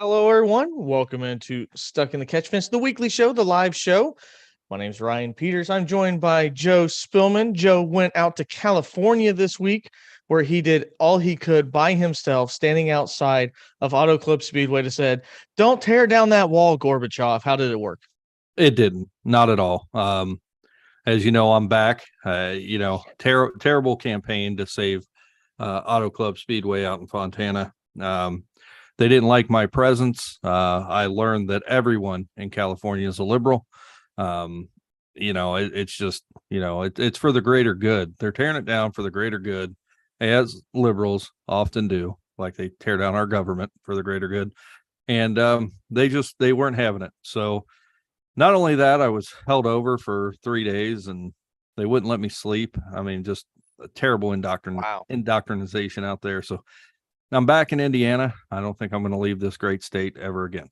Hello, everyone. Welcome into Stuck in the Catch Fence, the weekly show, the live show. My name's Ryan Peters. I'm joined by Joe Spillman. Joe went out to California this week where he did all he could by himself, standing outside of Auto Club Speedway to said, "Don't tear down that wall, Gorbachev." How did it work? It didn't, not at all. As you know, I'm back. Terrible campaign to save Auto Club Speedway out in Fontana. They didn't like my presence. I learned that everyone in California is a liberal. It's just, it's for the greater good. They're tearing it down for the greater good, as liberals often do, like they tear down our government for the greater good. And they weren't having it. So not only that, I was held over for 3 days and they wouldn't let me sleep. I mean, just a terrible indoctrination out there. So I'm back in Indiana. I don't think I'm going to leave this great state ever again.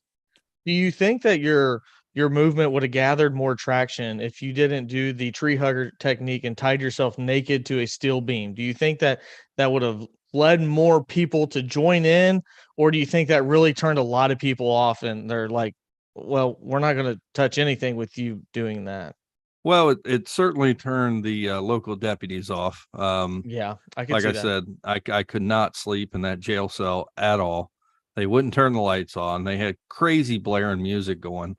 Do you think that your movement would have gathered more traction if you didn't do the tree hugger technique and tied yourself naked to a steel beam? Do you think that would have led more people to join in, or do you think that really turned a lot of people off and they're like, well, we're not going to touch anything with you doing that? Well, it certainly turned the local deputies off. Yeah, I could like see I that. said, I could not sleep in that jail cell at all. They wouldn't turn the lights on. They had crazy blaring music going.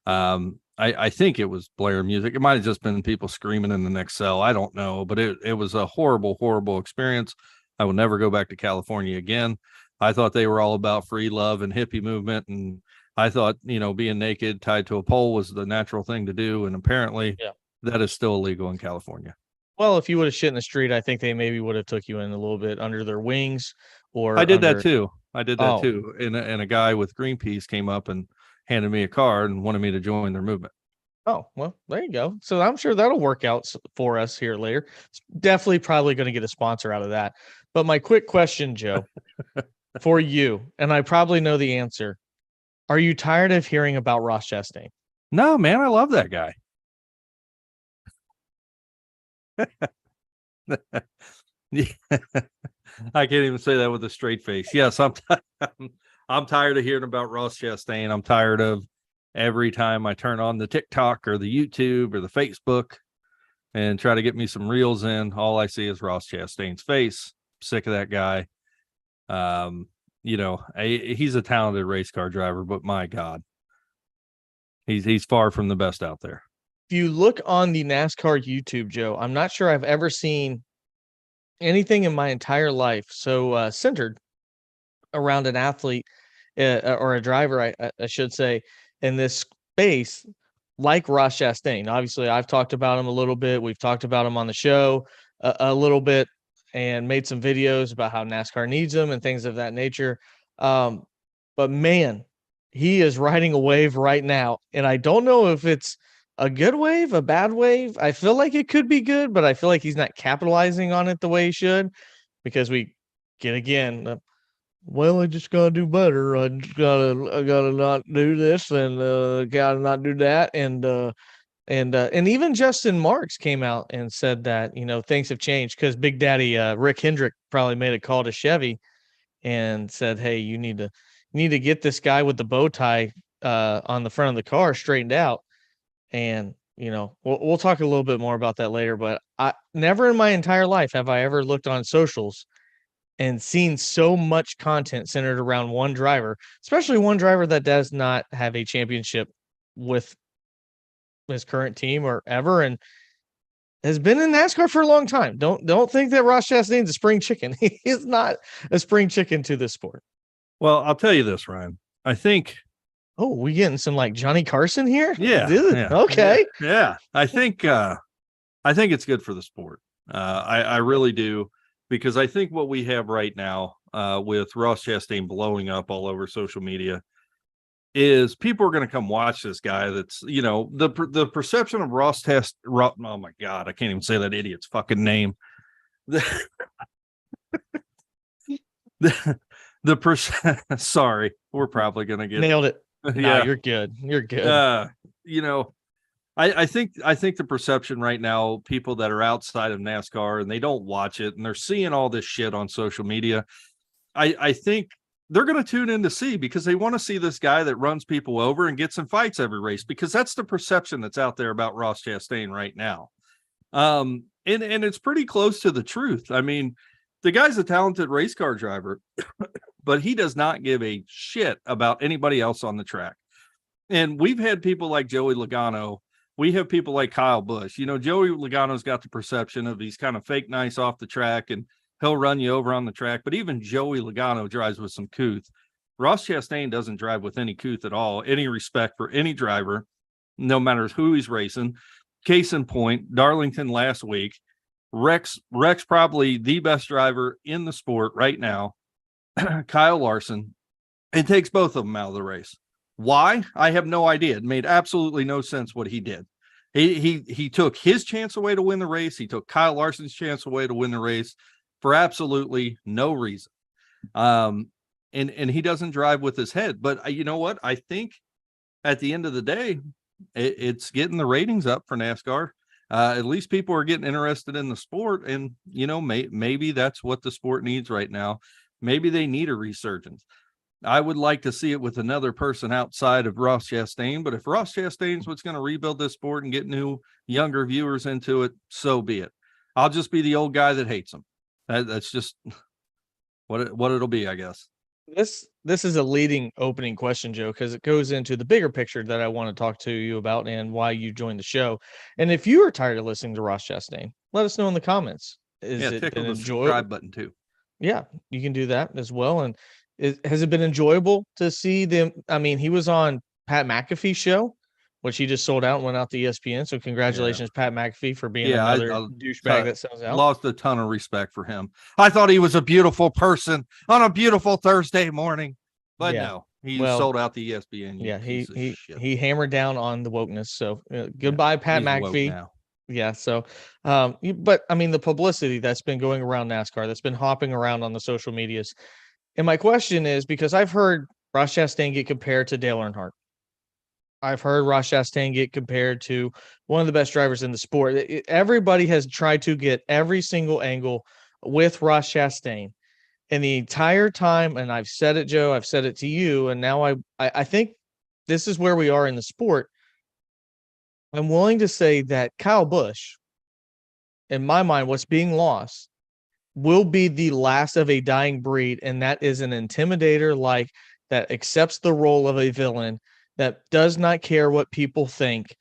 I think it was blaring music. It might have just been people screaming in the next cell. I don't know, but it was a horrible, horrible experience. I will never go back to California again. I thought they were all about free love and hippie movement, and I thought, being naked tied to a pole was the natural thing to do. And apparently that is still illegal in California. Well, if you would have shit in the street, I think they maybe would have took you in a little bit under their wings, or I did under... that too. And a guy with Greenpeace came up and handed me a card and wanted me to join their movement. Oh, well, there you go. So I'm sure that'll work out for us here later. It's definitely probably going to get a sponsor out of that. But my quick question, Joe, for you, and I probably know the answer. Are you tired of hearing about Ross Chastain? No, man, I love that guy. I can't even say that with a straight face. Yes, I'm tired of hearing about Ross Chastain. I'm tired of every time I turn on the TikTok or the YouTube or the Facebook and try to get me some reels in, all I see is Ross Chastain's face. Sick of that guy. He's a talented race car driver, but my God, he's far from the best out there. If you look on the NASCAR YouTube, Joe, I'm not sure I've ever seen anything in my entire life so centered around an athlete or a driver, I should say, in this space like Ross Chastain. Obviously, I've talked about him a little bit. We've talked about him on the show a little bit and made some videos about how NASCAR needs him and things of that nature. But man, he is riding a wave right now. And I don't know if it's a good wave, a bad wave. I feel like it could be good, but I feel like he's not capitalizing on it the way he should, because we get again, well, I just gotta do better. I gotta not do this and gotta not do that. And even Justin Marks came out and said that, things have changed because Big Daddy Rick Hendrick probably made a call to Chevy and said, hey, you need to get this guy with the bow tie on the front of the car straightened out. And we'll talk a little bit more about that later, but I never in my entire life have I ever looked on socials and seen so much content centered around one driver, especially one driver that does not have a championship with his current team or ever, and has been in NASCAR for a long time. Don't think that Ross Chastain's a spring chicken. He is not a spring chicken to this sport. Well, I'll tell you this, Ryan. I think... Oh, we getting some like Johnny Carson here? Yeah. Dude, yeah okay. Yeah. I think it's good for the sport. I really do, because I think what we have right now with Ross Chastain blowing up all over social media is people are going to come watch this guy. That's, the perception of Ross oh my God, I can't even say that idiot's fucking name. Sorry, we're probably going to get nailed it. Yeah, no, you're good. You're good. I think the perception right now, people that are outside of NASCAR and they don't watch it and they're seeing all this shit on social media. I think they're going to tune in to see, because they want to see this guy that runs people over and gets in fights every race, because that's the perception that's out there about Ross Chastain right now. And it's pretty close to the truth. I mean, the guy's a talented race car driver, but he does not give a shit about anybody else on the track. And we've had people like Joey Logano. We have people like Kyle Busch. You know, Joey Logano's got the perception of he's kind of fake nice off the track and he'll run you over on the track. But even Joey Logano drives with some couth. Ross Chastain doesn't drive with any couth at all, any respect for any driver, no matter who he's racing. Case in point, Darlington last week, Rex probably the best driver in the sport right now, Kyle Larson, and takes both of them out of the race. Why? I have no idea. It made absolutely no sense what he did. He took his chance away to win the race. He took Kyle Larson's chance away to win the race for absolutely no reason. And he doesn't drive with his head. But you know what? I think at the end of the day, it's getting the ratings up for NASCAR. At least people are getting interested in the sport. And, you know, maybe that's what the sport needs right now. Maybe they need a resurgence. I would like to see it with another person outside of Ross Chastain, but if Ross Chastain's what's going to rebuild this sport and get new, younger viewers into it, so be it. I'll just be the old guy that hates him. That's just what it'll be, I guess. This is a leading opening question, Joe, because it goes into the bigger picture that I want to talk to you about and why you joined the show. And if you are tired of listening to Ross Chastain, let us know in the comments. Tickle the subscribe button too. Yeah, you can do that as well. And has it been enjoyable to see them? I mean, he was on Pat McAfee's show, which he just sold out and went out to ESPN. So congratulations, Pat McAfee, for being another douchebag that sells out. Lost a ton of respect for him. I thought he was a beautiful person on a beautiful Thursday morning, but no, he sold out to ESPN. Yeah, he hammered down on the wokeness. So goodbye, Pat McAfee. Yeah. So, but I mean, the publicity that's been going around NASCAR, that's been hopping around on the social medias. And my question is, because I've heard Ross Chastain get compared to Dale Earnhardt. I've heard Ross Chastain get compared to one of the best drivers in the sport. Everybody has tried to get every single angle with Ross Chastain. And the entire time, and I've said it, Joe, I've said it to you, and now I think this is where we are in the sport. I'm willing to say that Kyle Busch, in my mind, what's being lost, will be the last of a dying breed, and that is an intimidator like that accepts the role of a villain, that does not care what people think.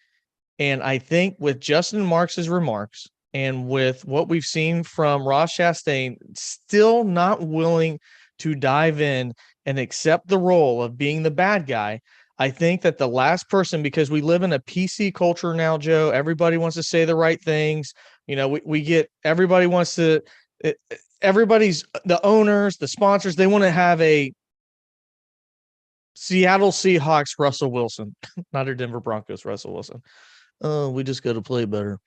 And I think with Justin Marks's remarks and with what we've seen from Ross Chastain, still not willing to dive in and accept the role of being the bad guy, I think that the last person, because we live in a PC culture now, Joe, everybody wants to say the right things. You know, we get, everybody wants to, everybody's, the owners, the sponsors, they want to have a Seattle Seahawks Russell Wilson, not a Denver Broncos Russell Wilson. Oh, we just got to play better.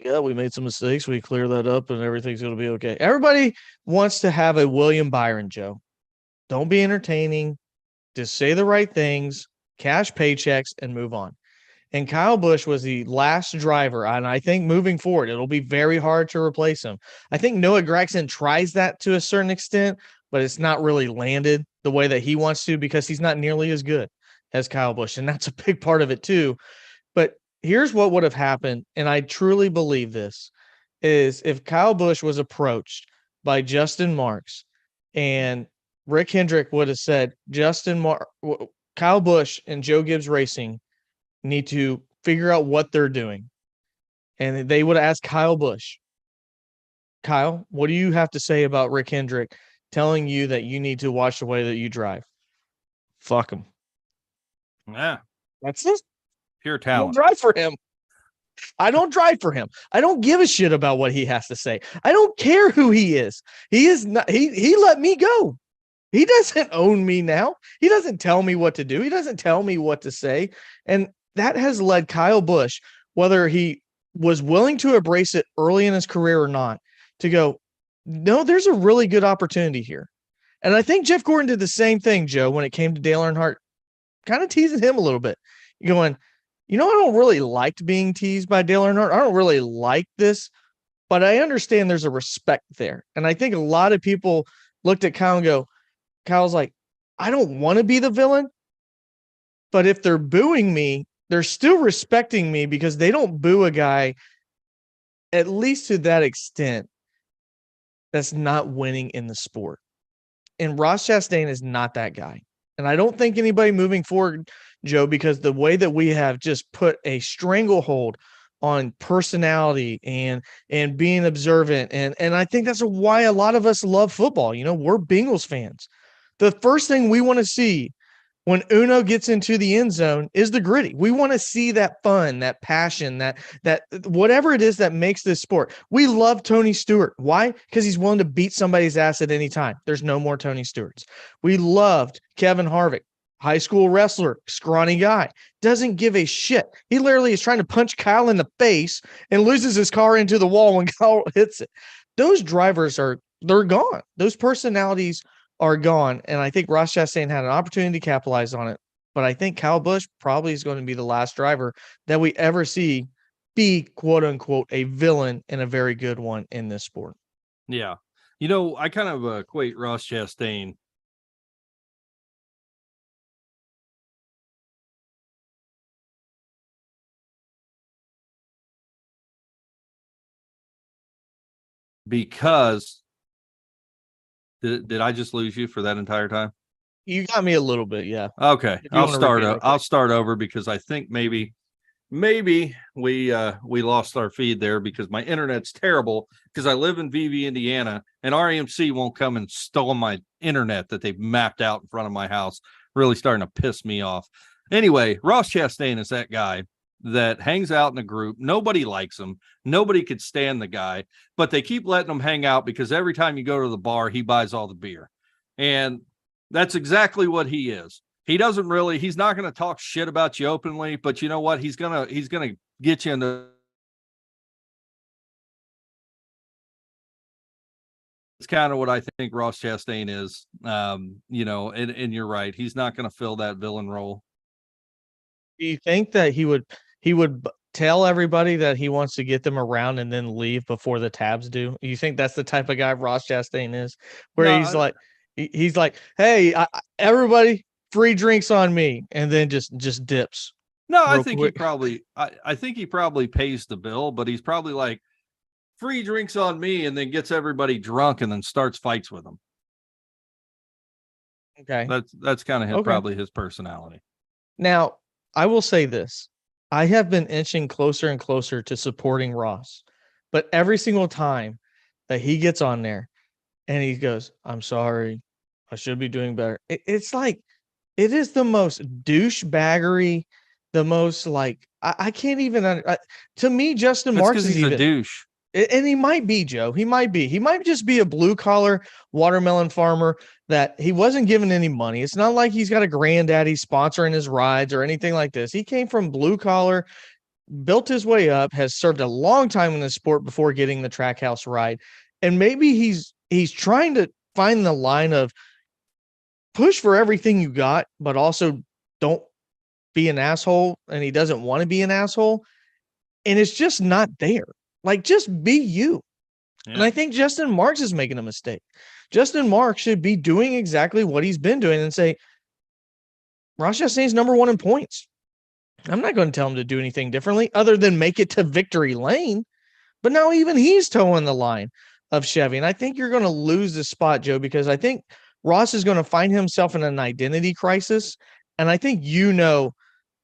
Yeah, we made some mistakes. We clear that up and everything's going to be okay. Everybody wants to have a William Byron, Joe. Don't be entertaining. Just say the right things, cash paychecks, and move on. And Kyle Busch was the last driver, and I think moving forward, it'll be very hard to replace him. I think Noah Gragson tries that to a certain extent, but it's not really landed the way that he wants to, because he's not nearly as good as Kyle Busch, and that's a big part of it too. But here's what would have happened, and I truly believe this, is if Kyle Busch was approached by Justin Marks and Rick Hendrick would have said, Kyle Busch and Joe Gibbs Racing need to figure out what they're doing. And they would have asked Kyle Busch, Kyle, what do you have to say about Rick Hendrick telling you that you need to watch the way that you drive? Fuck him. Yeah. That's just pure talent. I don't drive for him. I don't drive for him. I don't give a shit about what he has to say. I don't care who he is. He is not, he let me go. He doesn't own me now. He doesn't tell me what to do. He doesn't tell me what to say. And that has led Kyle Busch, whether he was willing to embrace it early in his career or not, to go, no, there's a really good opportunity here. And I think Jeff Gordon did the same thing, Joe, when it came to Dale Earnhardt, kind of teasing him a little bit. Going, I don't really like being teased by Dale Earnhardt. I don't really like this, but I understand there's a respect there. And I think a lot of people looked at Kyle and go, Kyle's like, I don't want to be the villain, but if they're booing me, they're still respecting me because they don't boo a guy, at least to that extent, that's not winning in the sport. And Ross Chastain is not that guy. And I don't think anybody moving forward, Joe, because the way that we have just put a stranglehold on personality and being observant, and I think that's why a lot of us love football. You know, we're Bengals fans. The first thing we want to see when Uno gets into the end zone is the gritty. We want to see that fun, that passion, that whatever it is that makes this sport. We love Tony Stewart. Why? Because he's willing to beat somebody's ass at any time. There's no more Tony Stewarts. We loved Kevin Harvick, high school wrestler, scrawny guy, doesn't give a shit. He literally is trying to punch Kyle in the face and loses his car into the wall when Kyle hits it. Those drivers they're gone. Those personalities are gone. And I think Ross Chastain had an opportunity to capitalize on it. But I think Kyle Busch probably is going to be the last driver that we ever see be, quote unquote, a villain and a very good one in this sport. Yeah. You know, I kind of equate Ross Chastain because did I just lose you for that entire time? You got me a little bit, yeah. Okay, If you wanna repeat real quick. I'll start over because I think maybe we lost our feed there because my internet's terrible because I live in VV, Indiana, and REMC won't come and steal my internet that they've mapped out in front of my house. Really starting to piss me off. Anyway, Ross Chastain is that guy that hangs out in a group. Nobody likes him. Nobody could stand the guy, but they keep letting him hang out because every time you go to the bar, he buys all the beer. And that's exactly what he is. He's not going to talk shit about you openly, but you know what? He's going to get you into. It's kind of what I think Ross Chastain is. You know, and you're right. He's not going to fill that villain role. Do you think that he would tell everybody that he wants to get them around and then leave before the tabs do? You think that's the type of guy Ross Chastain is, where No, he's like, hey, everybody, free drinks on me, and then just dips. No, I real think quick. I think he probably pays the bill, but he's probably like free drinks on me, and then gets everybody drunk and then starts fights with them. Okay, That's kind of Okay. probably his personality. Now I will say this: I have been inching closer and closer to supporting Ross, but every single time that he gets on there and he goes, "I'm sorry, I should be doing better," it's like it is the most douchebaggery, the most like I can't even. To me, Justin That's Marks because is he's a even, douche. and he might be, Joe. He might be. He might just be a blue collar watermelon farmer that he wasn't given any money. It's not like he's got a granddaddy sponsoring his rides or anything like this. He came from blue collar, built his way up, has served a long time in the sport before getting the Trackhouse ride, and maybe he's trying to find the line of push for everything you got, but also don't be an asshole. And he doesn't want to be an asshole. And it's just not there. Like, just be you. Yeah. And I think Justin Marks is making a mistake. Justin Marks should be doing exactly what he's been doing and say, Ross Chastain's number one in points. I'm not going to tell him to do anything differently other than make it to victory lane. But now even he's towing the line of Chevy. And I think you're going to lose this spot, Joe, because I think Ross is going to find himself in an identity crisis. And I think,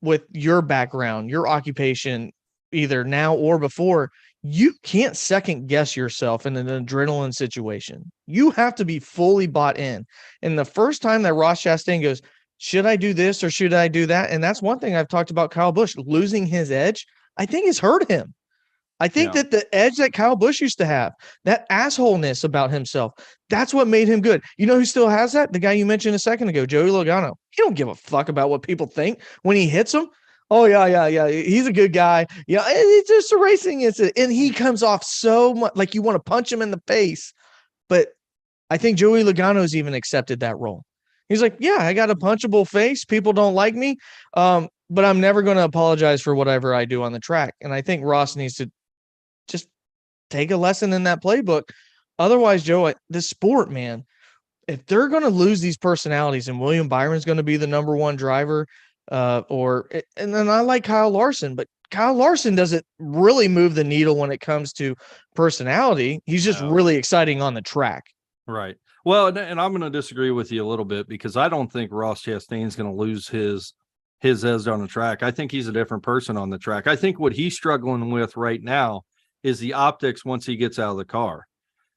with your background, your occupation, either now or before, you can't second guess yourself in an adrenaline situation. You have to be fully bought in. And the first time that Ross Chastain goes, should I do this or should I do that? And that's one thing I've talked about Kyle Busch losing his edge. I think has hurt him. I think that the edge that Kyle Busch used to have, that assholeness about himself, that's what made him good. You know who still has that? The guy you mentioned a second ago, Joey Logano. He don't give a fuck about what people think when he hits them. Oh, yeah. He's a good guy. Yeah, it's just a racing incident. And he comes off so much like you want to punch him in the face. But I think Joey Logano's even accepted that role. He's like, yeah, I got a punchable face. People don't like me. But I'm never going to apologize for whatever I do on the track. And I think Ross needs to just take a lesson in that playbook. Otherwise, Joe, the sport, man, if they're going to lose these personalities and William Byron's going to be the number one driver, and then I like Kyle Larson, but Kyle Larson doesn't really move the needle when it comes to personality. He's just No. really exciting on the track. Right. Well, and I'm going to disagree with you a little bit because I don't think Ross Chastain's going to lose his edge on the track. I think he's a different person on the track. I think what he's struggling with right now is the optics once he gets out of the car.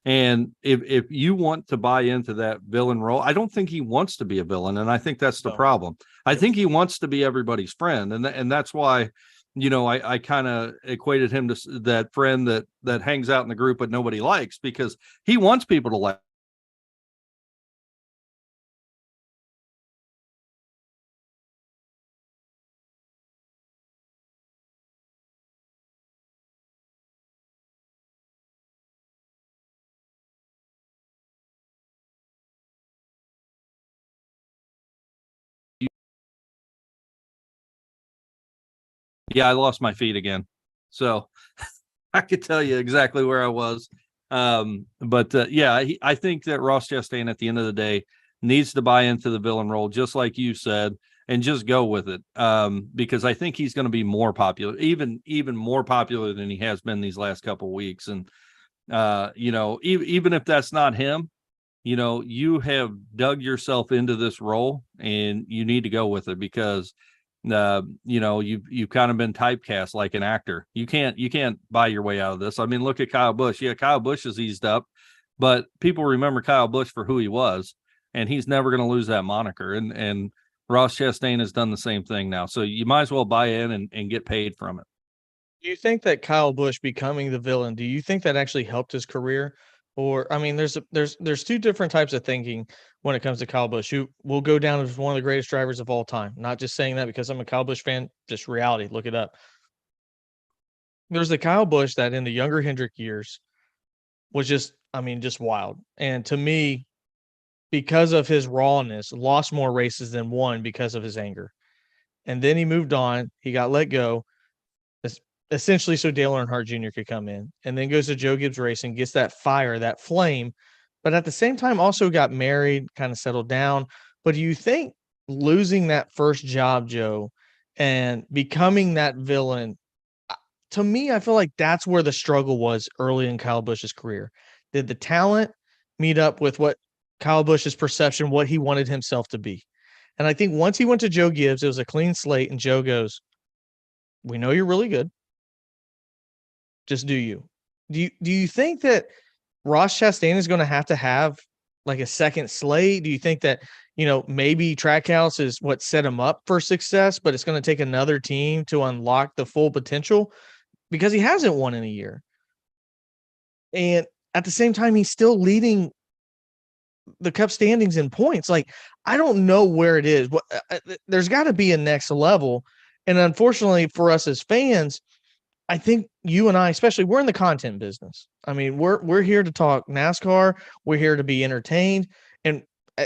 And if you want to buy into that villain role, I don't think he wants to be a villain, and I think that's the problem. I think he wants to be everybody's friend, and that's why, I kind of equated him to that friend that hangs out in the group but nobody likes, because he wants people to like. Yeah, I lost my feed again, so I could tell you exactly where I was. But yeah, I think that Ross Chastain at the end of the day needs to buy into the villain role, just like you said, and just go with it. Because I think he's going to be more popular, even more popular than he has been these last couple of weeks. And even if that's not him, you have dug yourself into this role, and you need to go with it because you've kind of been typecast like an actor. You can't buy your way out of this. I mean, look at Kyle Busch. Yeah, Kyle Busch is eased up, but people remember Kyle Busch for who he was, and he's never going to lose that moniker. And Ross Chastain has done the same thing now. So you might as well buy in and get paid from it. Do you think that Kyle Busch becoming the villain, do you think that actually helped his career? Or I mean, there's two different types of thinking when it comes to Kyle Busch, who will go down as one of the greatest drivers of all time. Not just saying that because I'm a Kyle Busch fan, just reality. Look it up. There's the Kyle Busch that in the younger Hendrick years was just, I mean, just wild. And to me, because of his rawness, lost more races than won because of his anger. And then he moved on. He got let go, essentially so Dale Earnhardt Jr. could come in, and then goes to Joe Gibbs Racing, gets that fire, that flame, but at the same time also got married, kind of settled down. But do you think losing that first job, Joe, and becoming that villain, to me, I feel like that's where the struggle was early in Kyle Busch's career. Did the talent meet up with what Kyle Busch's perception, what he wanted himself to be? And I think once he went to Joe Gibbs, it was a clean slate, and Joe goes, "We know you're really good. Just do you." Do you think that Ross Chastain is going to have like a second slate? Do you think that, maybe Trackhouse is what set him up for success, but it's going to take another team to unlock the full potential because he hasn't won in a year? And at the same time, he's still leading the cup standings in points. Like, I don't know where it is. There's got to be a next level. And unfortunately for us as fans, I think you and I, especially, we're in the content business. I mean, we're here to talk NASCAR. We're here to be entertained. And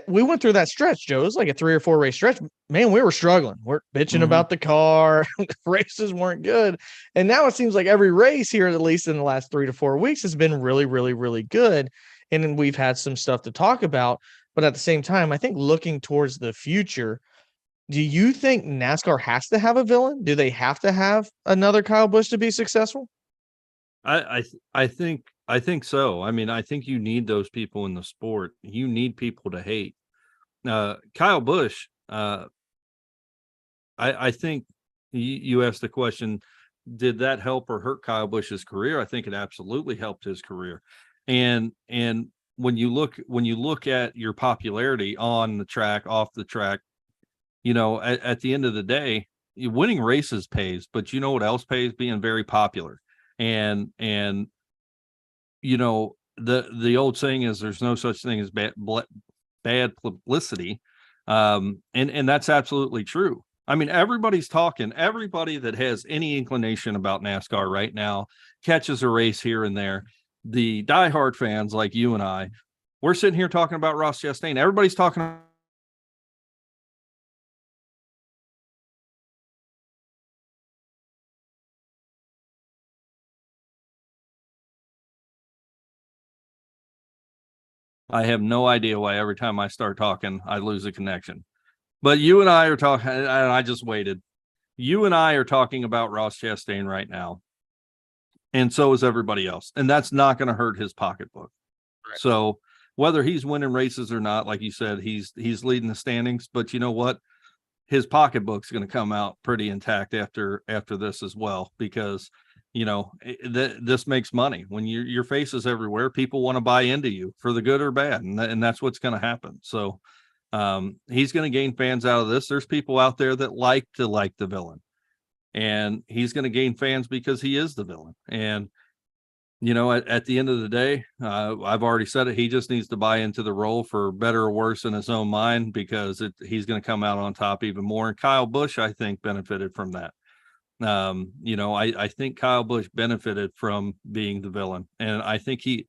we went through that stretch, Joe. It was like a 3 or 4 race stretch. Man, we were struggling. We're bitching about the car. Races weren't good. And now it seems like every race here, at least in the last 3 to 4 weeks, has been really, really, really good. And then we've had some stuff to talk about. But at the same time, I think looking towards the future, do you think NASCAR has to have a villain? Do they have to have another Kyle Busch to be successful? I think so. I mean, I think you need those people in the sport. You need people to hate. Kyle Busch, I think you asked the question, did that help or hurt Kyle Busch's career? I think it absolutely helped his career. And when you look at your popularity on the track, off the track, at the end of the day, winning races pays, but you know what else pays? Being very popular. And the old saying is there's no such thing as bad publicity. And that's absolutely true. I mean, everybody's talking. Everybody that has any inclination about NASCAR right now catches a race here and there. The diehard fans like you and I, we're sitting here talking about Ross Chastain. Everybody's talking I have no idea why every time I start talking, I lose a connection. But you and I are talking, and I just waited. You and I are talking about Ross Chastain right now. And so is everybody else. And that's not going to hurt his pocketbook. Right. So whether he's winning races or not, like you said, he's leading the standings. But you know what? His pocketbook's going to come out pretty intact after this as well, because this makes money when your face is everywhere. People want to buy into you for the good or bad, and that's what's going to happen. So he's going to gain fans out of this. There's people out there that like the villain, and he's going to gain fans because he is the villain. And at the end of the day, I've already said it. He just needs to buy into the role, for better or worse, in his own mind, because he's going to come out on top even more. And Kyle Busch, I think, benefited from that. I think Kyle Busch benefited from being the villain, and I think he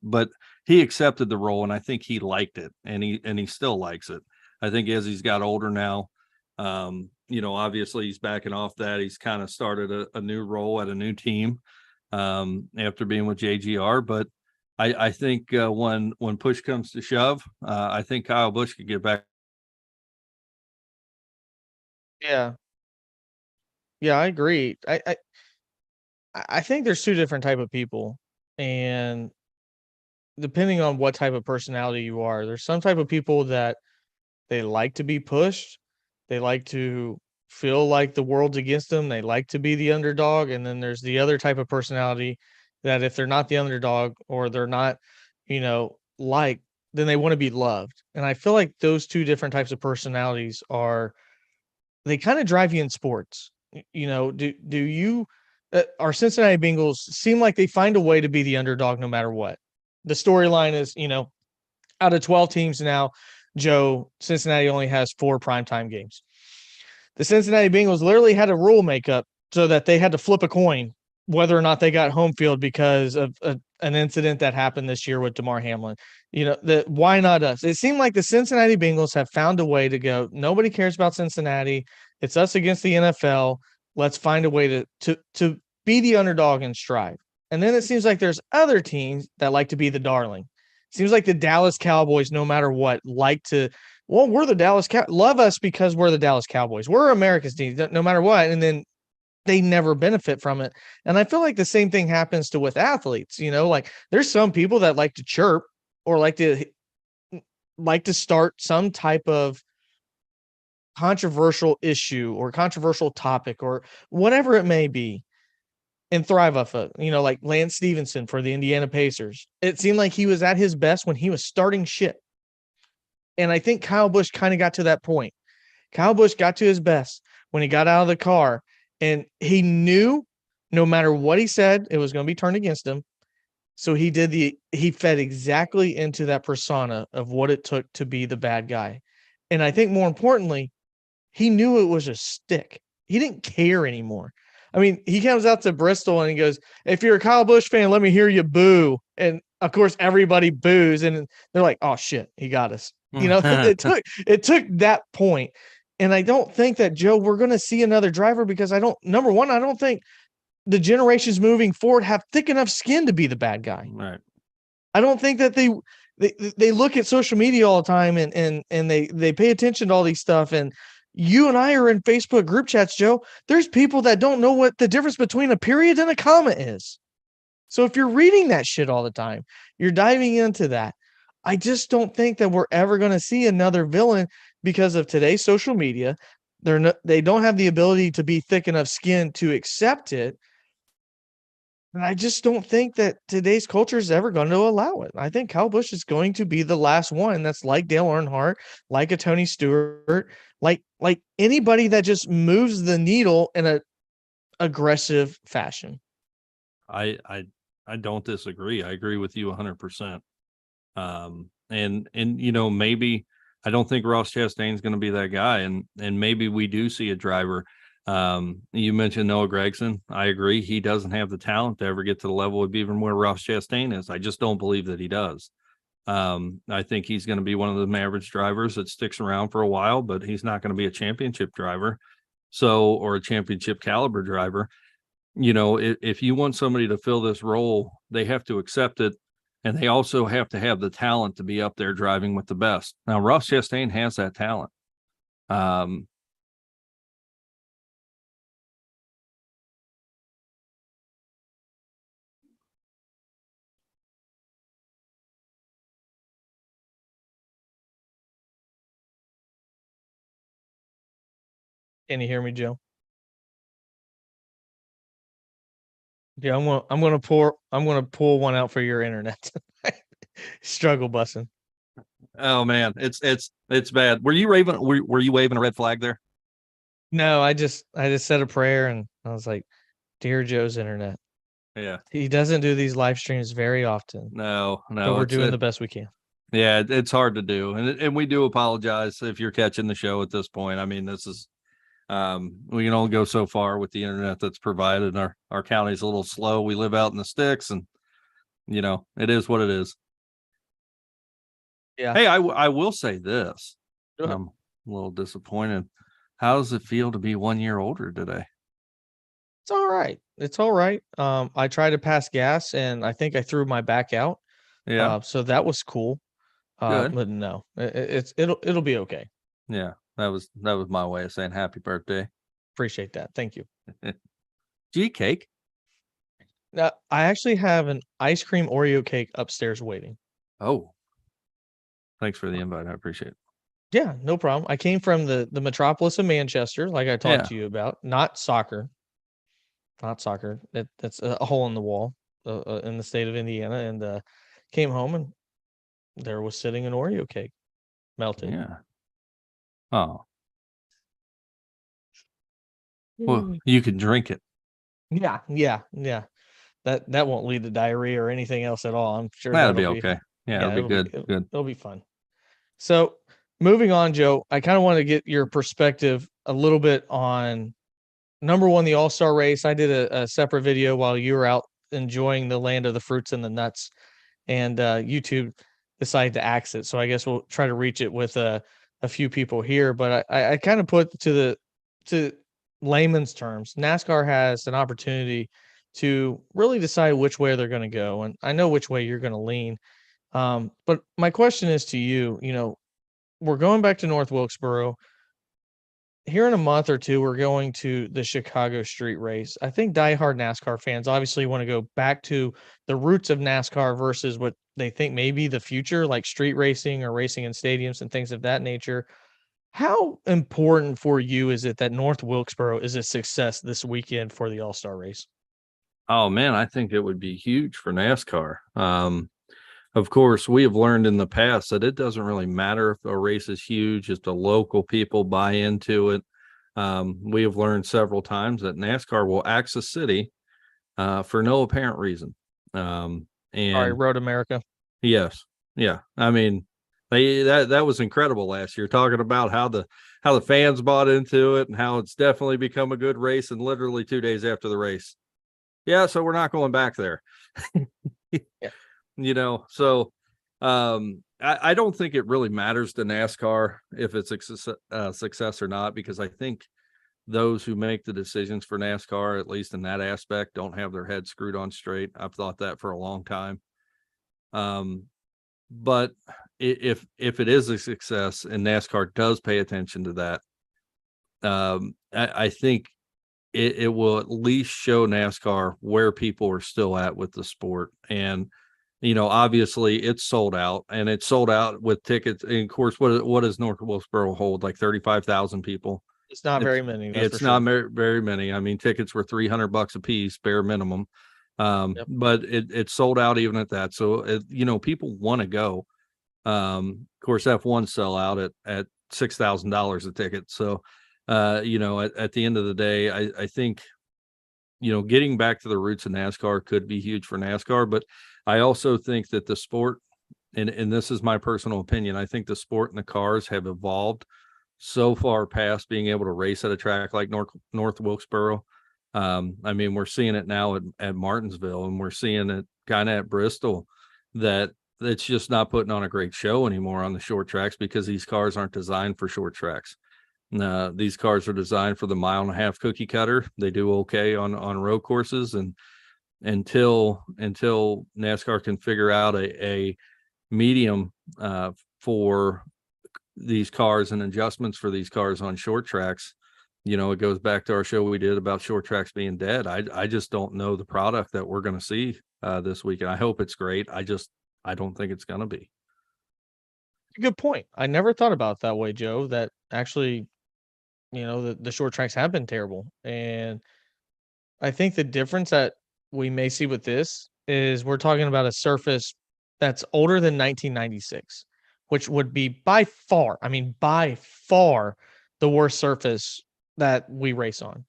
accepted the role, and I think he liked it, and he still likes it. I think as he's got older now, obviously he's backing off that. He's kind of started a new role at a new team. After being with JGR, but I think when push comes to shove, I think Kyle Busch could get back. Yeah, I agree. I think there's two different type of people, and depending on what type of personality you are, there's some type of people that they like to be pushed, they like to feel like the world's against them, they like to be the underdog. And then there's the other type of personality that if they're not the underdog, or they're not, like, then they want to be loved. And I feel like those two different types of personalities they kind of drive you in sports. Do you our Cincinnati Bengals seem like they find a way to be the underdog no matter what. The storyline is, out of 12 teams now, Joe, Cincinnati only has 4 primetime games. The Cincinnati Bengals literally had a rule makeup so that they had to flip a coin whether or not they got home field because of an incident that happened this year with Damar Hamlin. Why not us? It seemed like the Cincinnati Bengals have found a way to go, nobody cares about Cincinnati. It's us against the NFL. Let's find a way to be the underdog and strive. And then it seems like there's other teams that like to be the darling. Seems like the Dallas Cowboys, no matter what, like to, well, we're the Dallas love us because we're the Dallas Cowboys. We're America's team, no matter what. And then they never benefit from it. And I feel like the same thing happens with athletes. Like there's some people that like to chirp or like to start some type of controversial issue or controversial topic or whatever it may be, and thrive off of, like Lance Stevenson for the Indiana Pacers. It seemed like he was at his best when he was starting shit. And I think Kyle Busch kind of got to that point. Kyle Busch got to his best when he got out of the car, and he knew no matter what he said, it was going to be turned against him. So he fed exactly into that persona of what it took to be the bad guy. And I think more importantly, he knew it was a stick. He didn't care anymore. I mean, he comes out to Bristol and he goes, "If you're a Kyle Busch fan, let me hear you boo." And of course, everybody boos, and they're like, "Oh shit, he got us." It took that point. And I don't think that, Joe, we're going to see another driver, because number one, I don't think the generations moving forward have thick enough skin to be the bad guy. Right. I don't think that they look at social media all the time and they pay attention to all these stuff. And you and I are in Facebook group chats, Joe. There's people that don't know what the difference between a period and a comma is. So if you're reading that shit all the time, you're diving into that. I just don't think that we're ever going to see another villain because of today's social media. They don't have the ability to be thick enough skin to accept it. And I just don't think that today's culture is ever going to allow it. I think Kyle Busch is going to be the last one that's like Dale Earnhardt, like a Tony Stewart, like anybody that just moves the needle in a aggressive fashion. I don't disagree. I agree with you 100%. And maybe I don't think Ross Chastain is going to be that guy, and maybe we do see a driver. You mentioned Noah Gragson. I agree. He doesn't have the talent to ever get to the level of even where Ross Chastain is. I just don't believe that he does. I think he's going to be one of the average drivers that sticks around for a while, but he's not going to be a championship driver. Or a championship caliber driver. If you want somebody to fill this role, they have to accept it and they also have to have the talent to be up there driving with the best. Now, Ross Chastain has that talent. Um, Can you hear me, Joe? Yeah, I'm gonna pull one out for your internet. Struggle busing. oh man, it's bad. Were you waving a red flag there? No, I just said a prayer and I was like, "Dear Joe's internet." Yeah. He doesn't do these live streams very often, No, but we're it's doing the best we can. yeah, it's hard to do, and we do apologize if you're catching the show at this point. I mean, this is we can only go so far with the internet that's provided. Our county's a little slow. We live out in the sticks, and it is what it is. Yeah. Hey, I will say this. Go ahead. I'm a little disappointed. How does it feel to be 1 year older today? It's all right. It's all right. I tried to pass gas and I think I threw my back out. Yeah, So that was cool. good. But no, it'll be okay. Yeah, that was my way of saying happy birthday. Appreciate that. Thank you. G cake. Now, I actually have an ice cream Oreo cake upstairs waiting. Oh, thanks for the invite. I appreciate it. Yeah, no problem. I came from the metropolis of Manchester, like I talked Yeah, to you about, not soccer, not soccer. That's a hole in the wall in the state of Indiana, and came home and there was sitting an Oreo cake, melted. yeah. Oh, well, Mm. you can drink it. Yeah, yeah, yeah. That won't lead to diarrhea or anything else at all. I'm sure That'll that'll be be okay. Yeah, it'll yeah, be good. it'll, Good. it'll be fun. So moving on, Joe, I kind of want to get your perspective a little bit on number one, the All-Star race. I did a separate video while you were out enjoying the land of the fruits and the nuts, and YouTube decided to axe it. So I guess we'll try to reach it with a few people here. But I kind of put to layman's terms, NASCAR has an opportunity to really decide which way they're going to go, and I know which way you're going to lean. But my question is to you. We're going back to North Wilkesboro here in a month or two. We're going to the Chicago street race. I think diehard NASCAR fans obviously want to go back to the roots of NASCAR versus what they think may be the future, like street racing or racing in stadiums and things of that nature. How important for you is it that North Wilkesboro is a success this weekend for the All-Star race? Oh man, I think it would be huge for NASCAR. Of course, we have learned in the past that it doesn't really matter if a race is huge, if the local people buy into it. We have learned several times that NASCAR will axe a city for no apparent reason. Sorry, And Road America. yes, yeah, I mean, that was incredible last year. Talking about how the fans bought into it and how it's definitely become a good race. And literally 2 days after the race, yeah, so we're not going back there. Yeah. So I don't think it really matters to NASCAR if it's a success or not, because I think those who make the decisions for NASCAR, at least in that aspect, don't have their head screwed on straight. I've thought that for a long time. But if it is a success and NASCAR does pay attention to that, I think it will at least show NASCAR where people are still at with the sport. And obviously it's sold out, and it's sold out with tickets. And of course, what does North Wilkesboro hold? Like 35,000 people. It's not It's very many, that's for not sure. very many. I mean, tickets were $300 a piece, bare minimum. Yep. But it's sold out even at that. So people want to go. Of course, F1 sell out at $6,000 a ticket. So, at the end of the day, I think getting back to the roots of NASCAR could be huge for NASCAR, but I also think that the sport, and this is my personal opinion, I think the sport and the cars have evolved so far past being able to race at a track like North Wilkesboro. I mean, we're seeing it now at Martinsville, and we're seeing it kind of at Bristol, that it's just not putting on a great show anymore on the short tracks because these cars aren't designed for short tracks. These cars are designed for the 1.5 mile cookie cutter. They do okay on road courses, and until NASCAR can figure out a medium for these cars and adjustments for these cars on short tracks. It goes back to our show we did about short tracks being dead. I just don't know the product that we're going to see this weekend. I hope it's great. I don't think it's going to be. Good point. I never thought about it that way, Joe, that actually, the short tracks have been terrible. And I think the difference that we may see with this is we're talking about a surface that's older than 1996, which would be by far, the worst surface that we race on.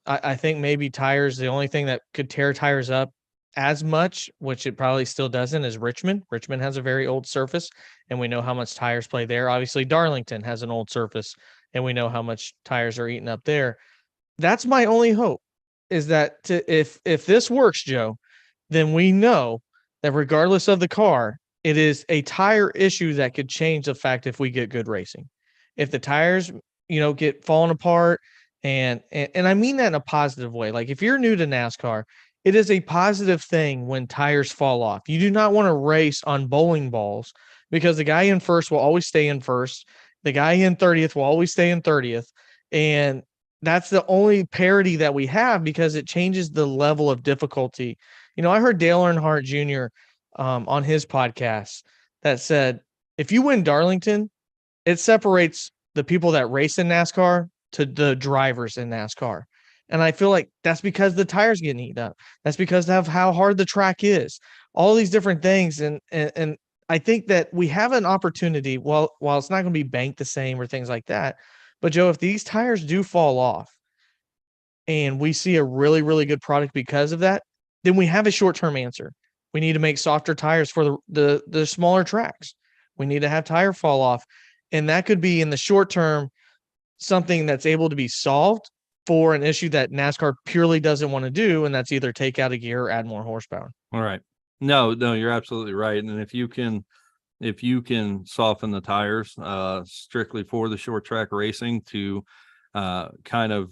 I think maybe tires, the only thing that could tear tires up as much, which it probably still doesn't, is Richmond. Richmond has a very old surface, and we know how much tires play there. Obviously, Darlington has an old surface, and we know how much tires are eaten up there. That's my only hope, is that if this works, Joe, then we know that regardless of the car, it is a tire issue that could change the fact if we get good racing. If the tires, get falling apart, and I mean that in a positive way. Like, if you're new to NASCAR, it is a positive thing when tires fall off. You do not want to race on bowling balls, because the guy in first will always stay in first. The guy in 30th will always stay in 30th. And that's the only parity that we have, because it changes the level of difficulty. I heard Dale Earnhardt Jr. On his podcast that said, if you win Darlington, it separates the people that race in NASCAR to the drivers in NASCAR. And I feel like that's because the tires get eaten up. That's because of how hard the track is. All these different things. And I think that we have an opportunity, while it's not going to be banked the same or things like that. But Joe, if these tires do fall off and we see a really, really good product because of that, then we have a short-term answer. We need to make softer tires for the smaller tracks. We need to have tire fall off. And that could be, in the short term, something that's able to be solved for an issue that NASCAR purely doesn't want to do, and that's either take out a gear or add more horsepower. All right. No, you're absolutely right. And if you can soften the tires strictly for the short track racing to kind of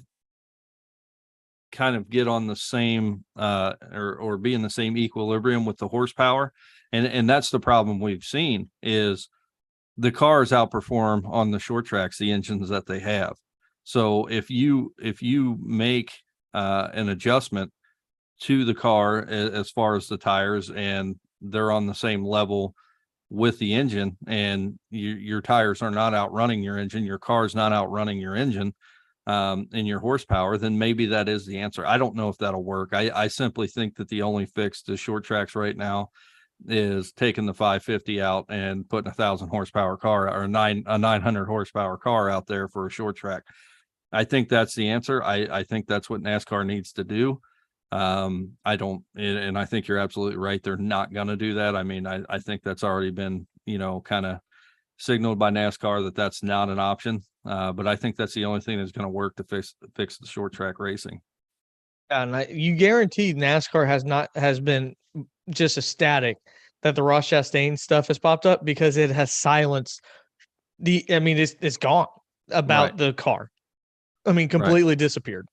get on the same or be in the same equilibrium with the horsepower, and that's the problem we've seen, is the cars outperform on the short tracks the engines that they have. So if you make an adjustment to the car as far as the tires, and they're on the same level with the engine, and your tires are not outrunning your engine, your car's not outrunning your engine in your horsepower, then maybe that is the answer. I don't know if that'll work. I simply think that the only fix to short tracks right now is taking the 550 out and putting 1,000 horsepower car or a 900 horsepower car out there for a short track. I think that's the answer. I think that's what NASCAR needs to do. And I think you're absolutely right. They're not going to do that. I mean, I think that's already been, kind of signaled by NASCAR that that's not an option. But I think that's the only thing that's going to work to fix the short track racing. And you guarantee NASCAR has been just ecstatic that the Ross Chastain stuff has popped up, because it has silenced it's gone about the car. Completely disappeared.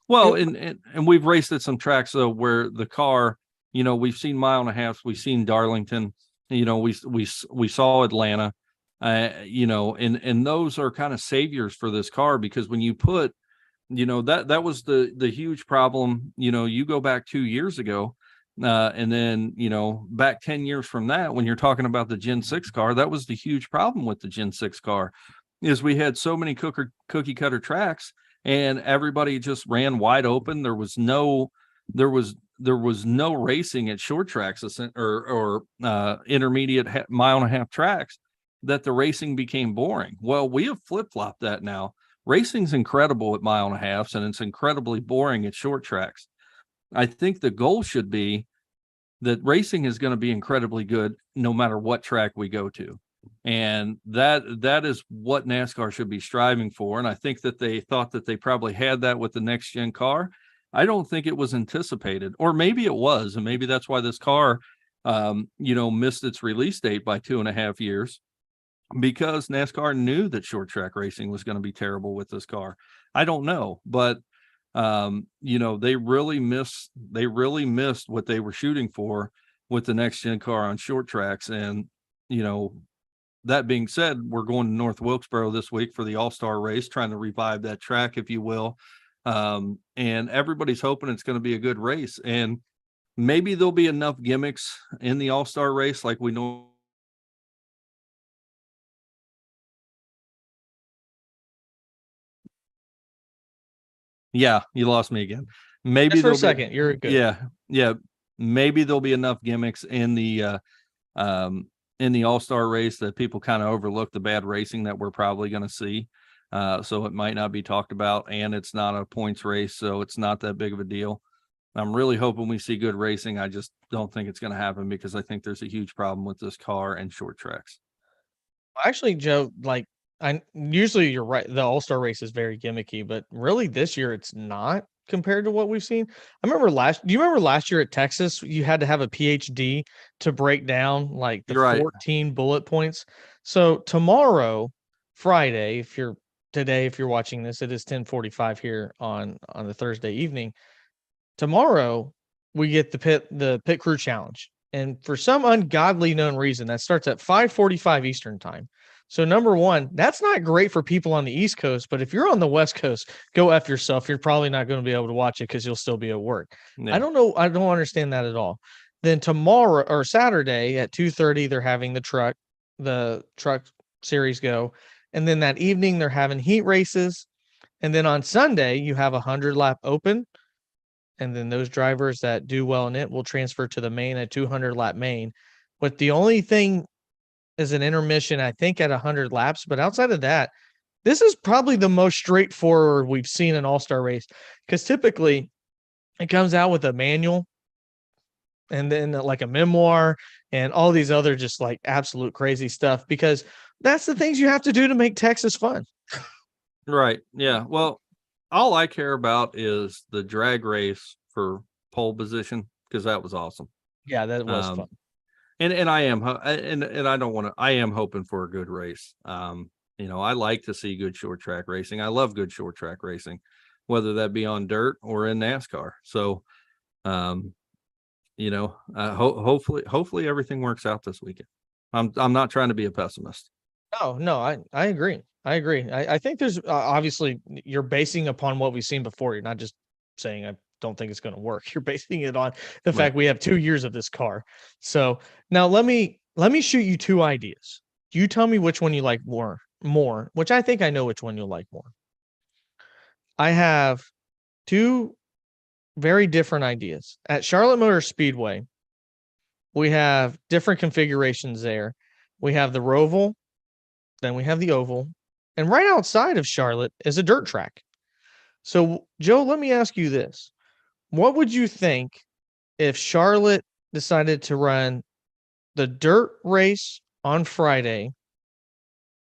Well, and we've raced at some tracks though where the car, we've seen mile and a half, we've seen Darlington, we saw Atlanta, and those are kind of saviors for this car, because when you put, that was the huge problem. You go back 2 years ago, and then back 10 years from that, when you're talking about the Gen 6 car, that was the huge problem with the Gen 6 car, is we had so many cookie cutter tracks, and everybody just ran wide open. There was no racing at short tracks or intermediate mile and a half tracks, that the racing became boring. Well, we have flip-flopped that now. Racing's incredible at mile and a halves, and it's incredibly boring at short tracks. I think the goal should be that racing is going to be incredibly good no matter what track we go to. And that is what NASCAR should be striving for. And I think that they thought that they probably had that with the next gen car. I don't think it was anticipated, or maybe it was. And maybe that's why this car, missed its release date by 2.5 years, because NASCAR knew that short track racing was going to be terrible with this car. I don't know, but They really missed what they were shooting for with the next gen car on short tracks. And, you know, that being said, we're going to North Wilkesboro this week for the All-Star race, trying to revive that track, if you will. And everybody's hoping it's going to be a good race. And maybe there'll be enough gimmicks in the All-Star race like we know. Yeah, you lost me again. Maybe Just for a there'll be, second, you're good. yeah. Maybe there'll be enough gimmicks in the All-Star race that people kind of overlook the bad racing that we're probably going to see. So it might not be talked about, and it's not a points race, so it's not that big of a deal. I'm really hoping we see good racing. I just don't think it's going to happen because I think there's a huge problem with this car and short tracks. Actually, Joe, like I usually you're right. The All-Star race is very gimmicky, but really this year it's not compared to what we've seen. Do you remember last year at Texas, you had to have a PhD to break down like the You're right. 14 bullet points. So tomorrow, Friday, if you're watching this, it is 10:45 here on the Thursday evening. Tomorrow we get the pit crew challenge. And for some ungodly known reason, that starts at 5:45 Eastern time. So number one, that's not great for people on the East Coast, but if you're on the West Coast, go F yourself. You're probably not going to be able to watch it because you'll still be at work. Yeah. I don't know. I don't understand that at all. Then tomorrow or Saturday at 2:30, they're having the truck series go. And then that evening they're having heat races. And then on Sunday, you have 100 lap open. And then those drivers that do well in it will transfer to the main at 200 lap main. But the only thing is an intermission, I think, at 100 laps. But outside of that, this is probably the most straightforward we've seen an all-star race because typically it comes out with a manual and then like a memoir and all these other just like absolute crazy stuff because that's the things you have to do to make Texas fun. Right. Yeah. Well, all I care about is the drag race for pole position because that was awesome. Yeah, that was fun. And I am and I don't want to. I am hoping for a good race. I like to see good short track racing. I love good short track racing, whether that be on dirt or in NASCAR. So, hopefully everything works out this weekend. I'm not trying to be a pessimist. No, I agree. I think there's obviously you're basing upon what we've seen before. You're not just saying I don't think it's going to work. You're basing it on the fact we have 2 years of this car. So now let me shoot you two ideas. You tell me which one you like more, which I think I know which one you'll like more. I have two very different ideas. At Charlotte Motor Speedway, we have different configurations there. We have the Roval, then we have the Oval, and right outside of Charlotte is a dirt track. So, Joe, let me ask you this. What would you think if Charlotte decided to run the dirt race on Friday,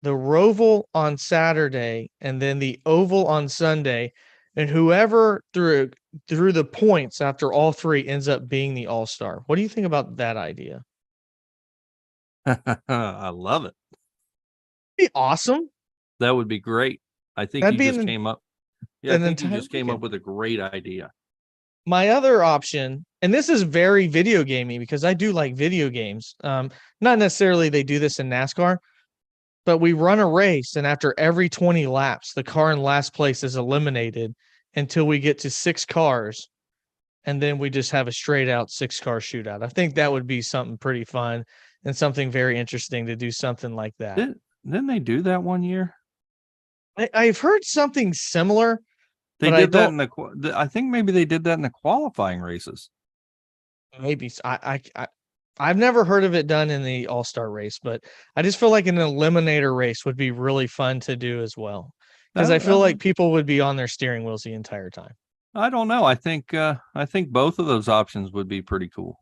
the Roval on Saturday, and then the Oval on Sunday, and whoever through the points after all three ends up being the all-star? What do you think about that idea? I love it. Be awesome. That would be great. I think That'd you be just came up. Yeah, I think you just came up with a great idea. My other option, and this is very video gamey because I do like video games. Not necessarily they do this in NASCAR, but we run a race, and after every 20 laps, the car in last place is eliminated until we get to 6 cars, and then we just have a straight out 6-car shootout. I think that would be something pretty fun and something very interesting to do something like that. Didn't they do that one year? I've heard something similar. They did that in I think maybe they did that in the qualifying races. Maybe I've never heard of it done in the all-star race, but I just feel like an eliminator race would be really fun to do as well. Because I feel like people would be on their steering wheels the entire time. I don't know. I think both of those options would be pretty cool.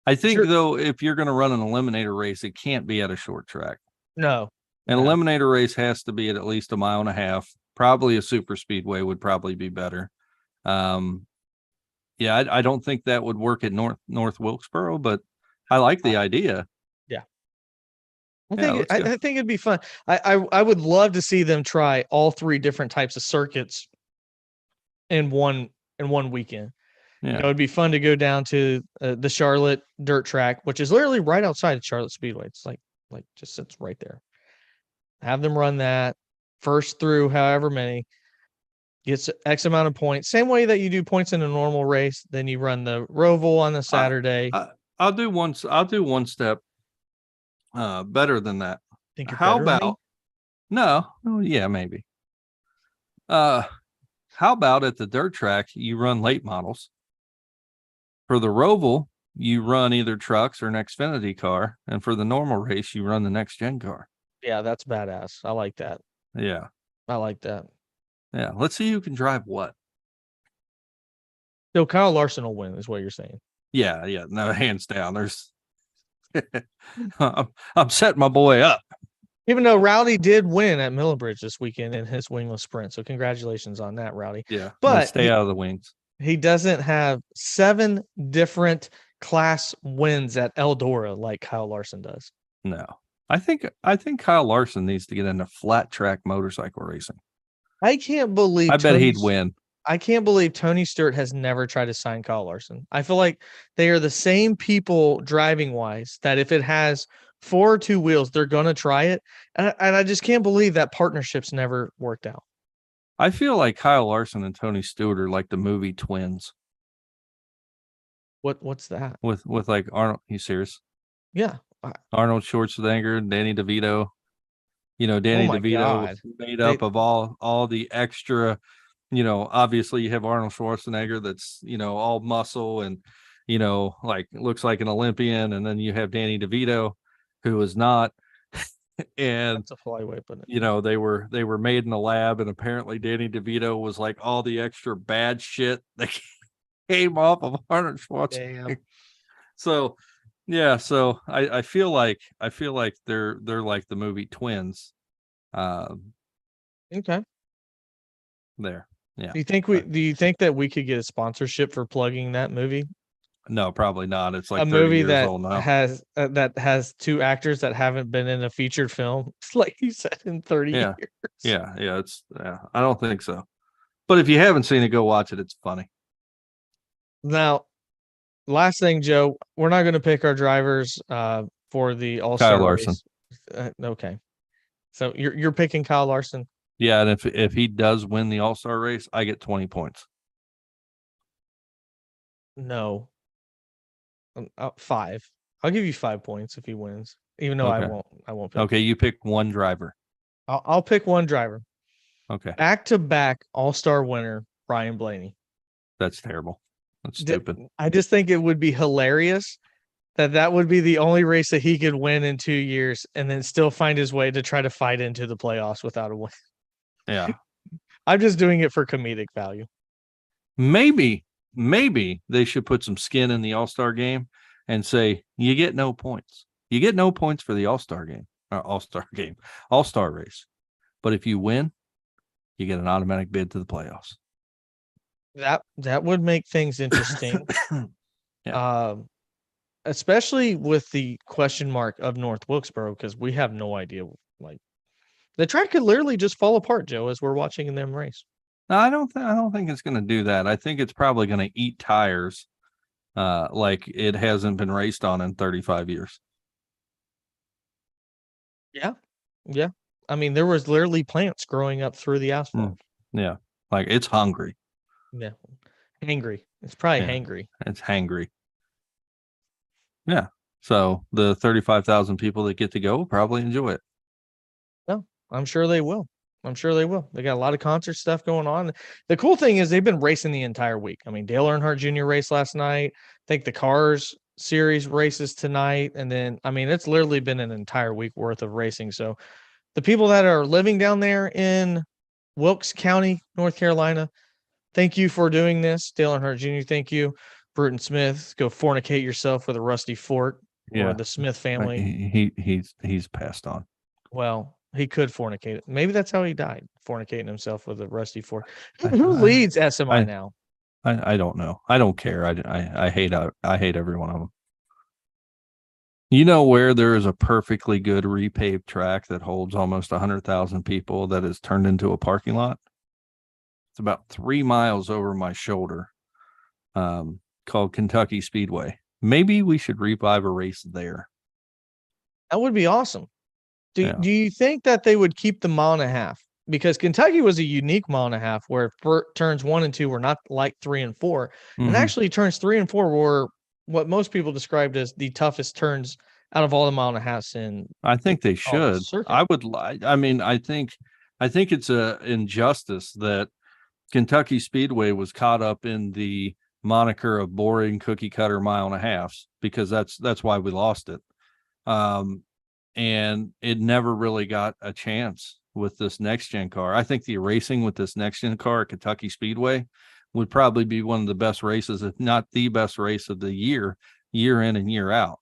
I think though, if you're going to run an eliminator race, it can't be at a short track. No. An eliminator race has to be at least a mile and a half. Probably a super speedway would probably be better. I don't think that would work at North Wilkesboro, but I like the idea. Yeah. I think it'd be fun. I would love to see them try all three different types of circuits in one weekend. Yeah. It'd be fun to go down to the Charlotte dirt track, which is literally right outside of Charlotte Speedway. It's like just sits right there. Have them run that first through however many, gets X amount of points. Same way that you do points in a normal race. Then you run the Roval on the Saturday. I'll do one step better than that. Think you're How better than me? about no? Oh, yeah, maybe. How about at the dirt track you run late models? For the Roval, you run either trucks or an Xfinity car, and for the normal race, you run the next gen car. Yeah, that's badass. I like that. Yeah. I like that. Yeah. Let's see who can drive what. So Kyle Larson will win, is what you're saying. Yeah, yeah. No, hands down. There's I'm setting my boy up. Even though Rowdy did win at Millbridge this weekend in his wingless sprint. So congratulations on that, Rowdy. Yeah. But stay out of the wings. he doesn't have 7 different class wins at Eldora like Kyle Larson does. No. I think Kyle Larson needs to get into flat track motorcycle racing. I can't believe I bet he'd win. I can't believe Tony Stewart has never tried to sign Kyle Larson. I feel like they are the same people driving wise that if it has 4 or 2 wheels, they're going to try it. And I just can't believe that partnership's never worked out. I feel like Kyle Larson and Tony Stewart are like the movie Twins. What's that? With like Arnold, you serious? Yeah. Arnold Schwarzenegger, Danny DeVito. You know, Danny DeVito was made up of all the extra, you know, obviously you have Arnold Schwarzenegger that's, you know, all muscle and, you know, like looks like an Olympian. And then you have Danny DeVito, who is not. And that's a flyway, but you know, they were made in a lab, and apparently Danny DeVito was like all the extra bad shit that came off of Arnold Schwarzenegger. Damn. So yeah, so I feel like they're like the movie Twins. Okay. There. Yeah. Do you think that we could get a sponsorship for plugging that movie? No, probably not. It's like a 30 movie years that old now. has 2 actors that haven't been in a featured film, like you said, in 30 years. Yeah. I don't think so. But if you haven't seen it, go watch it. It's funny. Now, last thing, Joe, we're not going to pick our drivers for the All-Star Kyle Larson. race. Okay. So you're picking Kyle Larson? Yeah, and if he does win the All-Star race, I get 20 points. No. 5. I'll give you 5 points if he wins, even though Okay. I won't pick. Okay, you pick one driver. I'll pick one driver. Okay. Back-to-back All-Star winner, Brian Blaney. That's terrible. That's stupid. I just think it would be hilarious that would be the only race that he could win in 2 years and then still find his way to try to fight into the playoffs without a win. Yeah. I'm just doing it for comedic value. Maybe they should put some skin in the All-Star game and say, you get no points. You get no points for the All-Star race. But if you win, you get an automatic bid to the playoffs. That would make things interesting. Yeah. Especially with the question mark of North Wilkesboro, because we have no idea. Like, the track could literally just fall apart, Joe, as we're watching them race. No, I don't think it's going to do that. I think it's probably going to eat tires like it hasn't been raced on in 35 years. Yeah. Yeah. I mean, there was literally plants growing up through the asphalt. Yeah. Like it's hungry. Yeah. Hangry. It's probably hangry. It's hangry. Yeah. So the 35,000 people that get to go will probably enjoy it. No, I'm sure they will. They got a lot of concert stuff going on. The cool thing is they've been racing the entire week. I mean, Dale Earnhardt Jr. raced last night. I think the Cars series races tonight. And then, I mean, it's literally been an entire week worth of racing. So the people that are living down there in Wilkes County, North Carolina, thank you for doing this. Dale Earnhardt Jr., thank you. Bruton Smith, go fornicate yourself with a rusty fork or the Smith family. He's passed on. Well, he could fornicate it. Maybe that's how he died, fornicating himself with a rusty fork. Who leads SMI now? I don't know. I don't care. I hate every one of them. You know where there is a perfectly good repaved track that holds almost 100,000 people that is turned into a parking lot? It's about 3 miles over my shoulder, called Kentucky Speedway. Maybe we should revive a race there. That would be awesome. Yeah. Do you think that they would keep the mile and a half? Because Kentucky was a unique mile and a half where turns 1 and 2 were not like 3 and 4. And Mhm. actually turns 3 and 4 were what most people described as the toughest turns out of all the mile and a halves in I think they all the should. circuit. I would like. I mean, I think it's a injustice that Kentucky Speedway was caught up in the moniker of boring cookie cutter mile and a halves, because that's why we lost it. And it never really got a chance with this next gen car. I think the racing with this next gen car at Kentucky Speedway would probably be one of the best races, if not the best race of the year in and year out.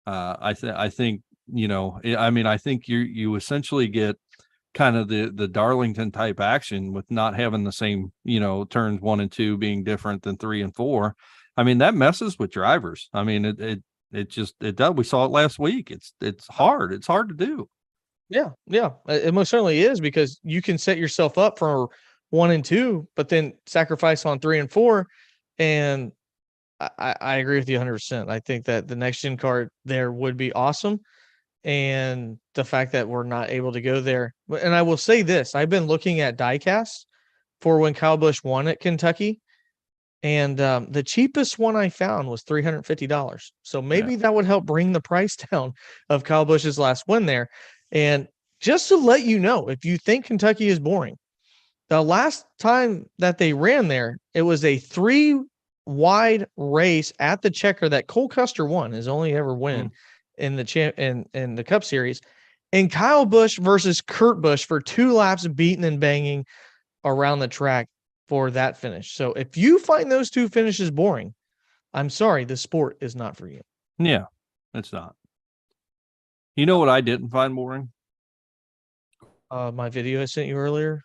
I think, I mean, I think you essentially get kind of the Darlington type action with not having the same, turns 1 and 2 being different than 3 and 4. I mean, that messes with drivers. I mean, it does. We saw it last week. It's hard. It's hard to do. Yeah, yeah. It most certainly is, because you can set yourself up for 1 and 2, but then sacrifice on 3 and 4. And I agree with you 100%. I think that the next gen card there would be awesome. And the fact that we're not able to go there. And I will say this, I've been looking at diecasts for when Kyle Busch won at Kentucky. And the cheapest one I found was $350. So maybe that would help bring the price down of Kyle Busch's last win there. And just to let you know, if you think Kentucky is boring, the last time that they ran there, it was a 3-wide race at the Checker that Cole Custer won, his only ever win in the in the Cup Series, and Kyle Busch versus Kurt Busch for 2 laps, beating and banging around the track for that finish. So if you find those 2 finishes boring, I'm sorry, the sport is not for you. Yeah, it's not. You know what I didn't find boring? My video I sent you earlier.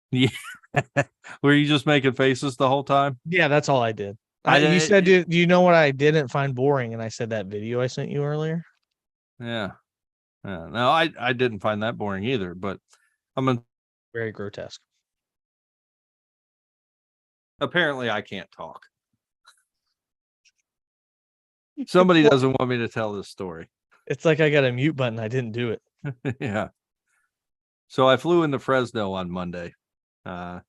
Yeah. Were you just making faces the whole time? Yeah, that's all I did. I You didn't- said, do you know what I didn't find boring? And I said that video I sent you earlier. Yeah. Yeah. No, I didn't find that boring either, but Very grotesque. apparently I can't talk. Somebody doesn't want me to tell this story. It's like I got a mute button. I didn't do it. Yeah. So I flew into Fresno on Monday. I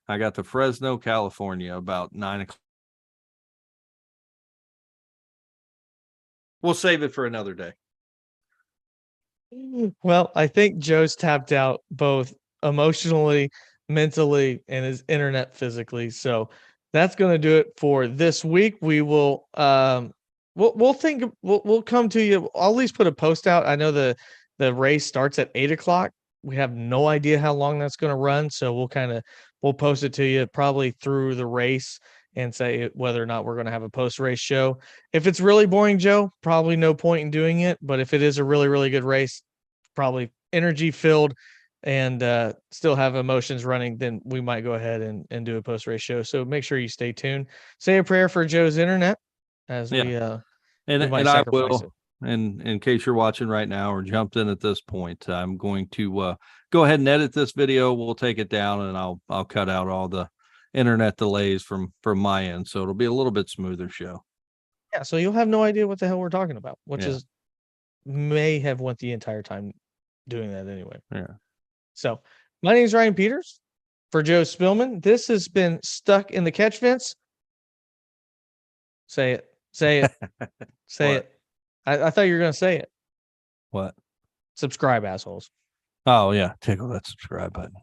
got to Fresno, California about 9 o'clock. We'll save it for another day. Well, I think Joe's tapped out both emotionally, mentally, and his internet physically. So that's going to do it for this week. We will we'll come to you. I'll at least put a post out. I know the race starts at 8 o'clock. We have no idea how long that's going to run, so we'll post it to you probably through the race and say whether or not we're going to have a post-race show. If it's really boring, Joe, probably no point in doing it. But if it is a really, really good race, probably energy filled and still have emotions running, then we might go ahead and do a post-race show. So make sure you stay tuned. Say a prayer for Joe's internet as we might I sacrifice will. it. And in case you're watching right now or jumped in at this point, I'm going to go ahead and edit this video. We'll take it down and I'll cut out all the internet delays from my end, so it'll be a little bit smoother show. Yeah, so you'll have no idea what the hell we're talking about, which is may have went the entire time doing that anyway. Yeah. So my name is Ryan Peters for Joe Spillman. This has been Stuck in the Catch Fence. Say it. Say it. Say it. I thought you were going to say it. What? Subscribe, assholes. Oh yeah, tickle that subscribe button.